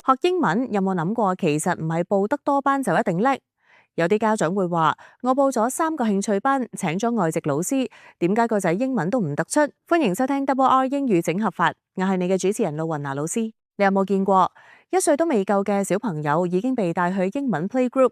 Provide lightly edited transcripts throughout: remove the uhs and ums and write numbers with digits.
學英文有冇諗過，其實唔係報得多班就一定叻？有啲家長會話：我報咗3個興趣班，請咗外籍老師，點解個仔英文都唔突出？歡迎收聽 Double R 英語整合法，我係你嘅主持人路雲娜老師。你有冇見過1歲都未夠嘅小朋友已經被帶去英文 playgroup，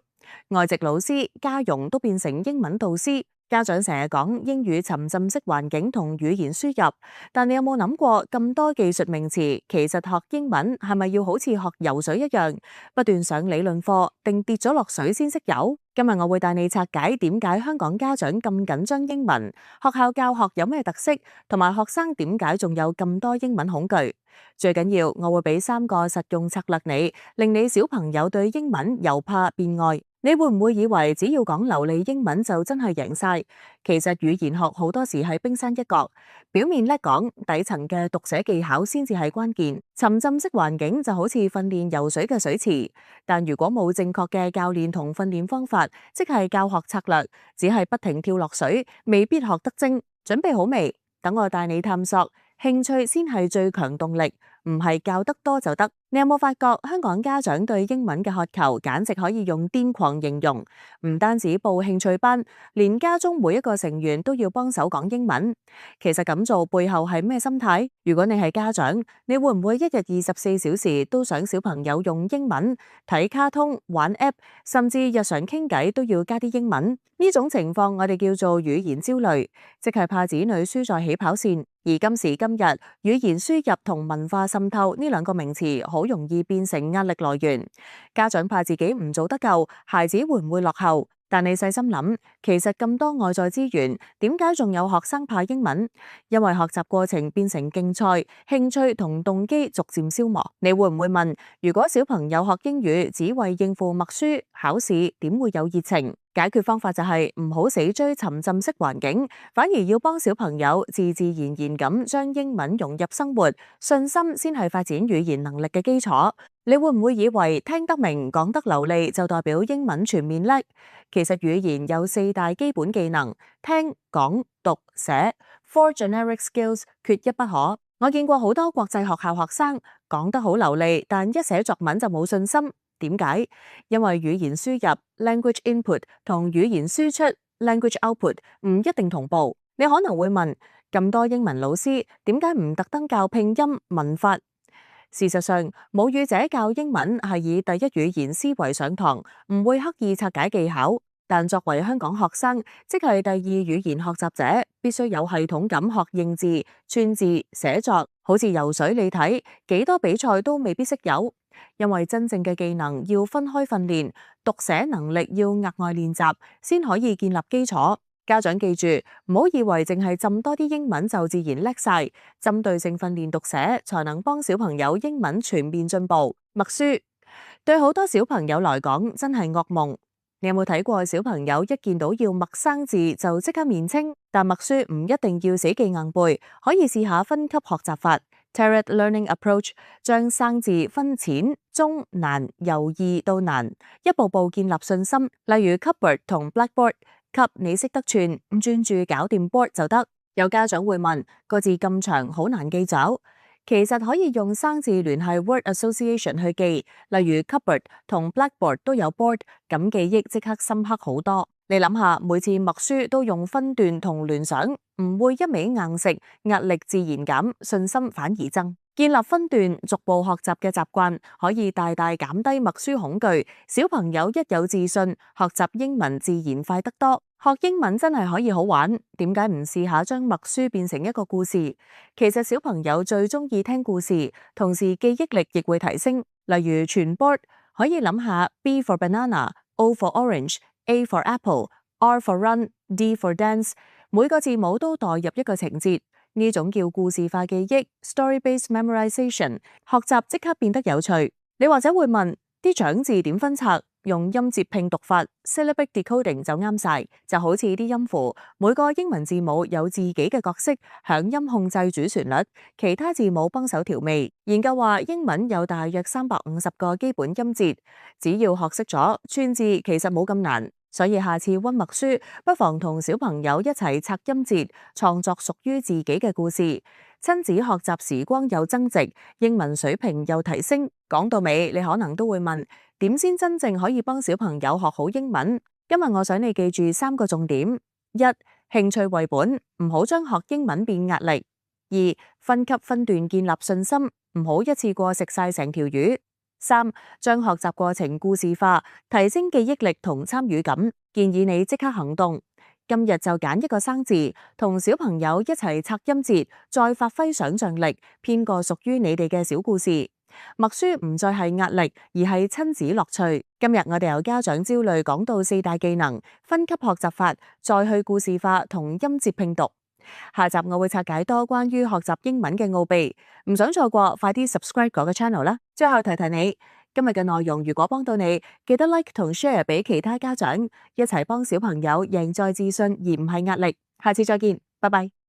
外籍老師、家傭都變成英文導師？家長成日講英語沉浸式環境同語言輸入，但你有冇諗過咁多技術名詞，其實學英文係咪要好似學游水一樣，不斷上理論課，定跌咗落水先識游？今日我會帶你拆解點解香港家長咁緊張英文，學校教學有咩特色，同埋學生點解仲有咁多英文恐懼。最緊要我會俾3個實用策略你，令你小朋友對英文由怕變愛。你會唔會以為只要講流利英文就真係贏晒？其實語言學好多時係冰山一角，表面叻講，底層嘅讀寫技巧先至係關鍵。沉浸式環境就好似訓練游水嘅水池，但如果冇正確嘅教練同訓練方法，即係教學策略，只係不停跳落水，未必學得精。準備好未？等我帶你探索，興趣先係最強動力，唔係教得多就得。你有冇發覺香港家長對英文嘅渴求簡直可以用癲狂形容？唔單止報興趣班，連家中每一個成員都要幫手講英文。其實咁做背後係咩心態？如果你係家長，你會唔會1日24小時都想小朋友用英文睇卡通、玩 app， 甚至日常傾偈都要加啲英文？呢種情況我哋叫做語言焦慮，即係怕子女輸在起跑線。而今時今日，語言輸入同文化滲透呢2個名詞好容易變成壓力來源。家長怕自己唔做得夠，孩子會唔會落後？但你細心諗，其實咁多外在資源，點解仲有學生怕英文？因為學習過程變成競賽，興趣同動機逐漸消磨。你會唔會問，如果小朋友學英語只為應付默書、考試，點會有熱情？解決方法就係唔好死追沉浸式環境，反而要幫小朋友自自然然咁將英文融入生活，信心先係發展語言能力嘅基礎。你會唔會以為聽得明、講得流利就代表英文全面叻？其實語言有4大基本技能：聽、講、讀、寫。4 generic skills 缺一不可。我見過好多國際學校學生講得好流利，但一寫作文就冇信心。點解？因為語言輸入 language input 同語言輸出 language output 唔一定同步。你可能會問，咁多英文老師點解唔特登教拼音文法？事實上，母語者教英文係以第一語言思維上堂，唔會刻意拆解技巧。但作為香港學生，即係第2語言學習者，必須有系統咁學認字、串字、寫作。好似游水，你睇幾多比賽都未必識游，因為真正嘅技能要分開訓練，讀寫能力要額外練習，先可以建立基礎。家長記住，唔好以為淨係浸多啲英文就自然叻晒，針對性訓練讀寫，才能幫小朋友英文全面進步。默書對好多小朋友來講真係噩夢。你有冇睇過小朋友一見到要默生字就即刻面青？但默書唔一定要死記硬背，可以試下分級學習法 （Tiered Learning Approach）， 將生字分淺、中、難，由易到難，一步步建立信心。例如 cupboard 同 blackboard。級你識得串，專注搞掂 board 就得。有家長會問，個字咁長，好難記走。其實可以用生字聯繫 word association 去記，例如 cupboard 同 blackboard 都有 board， 咁記憶即刻深刻好多。你諗下，每次默書都用分段同聯想，唔會一味硬食，壓力自然減，信心反而增。建立分段逐步學習嘅習慣，可以大大減低默書恐懼。小朋友一有自信，學習英文自然快得多。學英文真係可以好玩，點解唔試下將默書變成一個故事？其實小朋友最中意聽故事，同時記憶力亦會提升。例如全 board 可以諗下 B for banana、O for orange、A for apple、R for run、D for dance， 每個字母都代入一個情節。呢種叫故事化記憶 （story-based memorization）， 學習即刻變得有趣。你或者會問，啲長字點分拆？用音節拼讀法 （syllabic decoding） 就啱晒。就好似啲音符，每個英文字母有自己嘅角色，響音控制主旋律，其他字母幫手調味。研究話，英文有大約350個基本音節，只要學識咗串字，其實冇咁難。所以下次溫默書，不妨同小朋友一齊拆音節，創作屬於自己嘅故事。親子學習時光又增值，英文水平又提升。講到尾，你可能都會問，點先真正可以幫小朋友學好英文？今日我想你記住3個重點：一、興趣為本，唔好將學英文變壓力；二、分級分段建立信心，唔好一次過食晒成條魚；三、將學習過程故事化，提升記憶力同參與感。建議你即刻行動，今日就揀一個生字，同小朋友一齊拆音節，再發揮想像力，編個屬於你哋嘅小故事。默書唔再係壓力，而係親子樂趣。今日我哋由家長焦慮講到4大技能、分級學習法，再去故事化同音節拼讀。下集我會拆解多關於學習英文嘅奧秘，唔想錯過，快啲 subscribe 嗰個 channel 啦。最後提提你，今日嘅內容如果幫到你，記得 like 同 share 俾其他家長，一齊幫小朋友贏在自信而唔係壓力。下次再見，拜拜。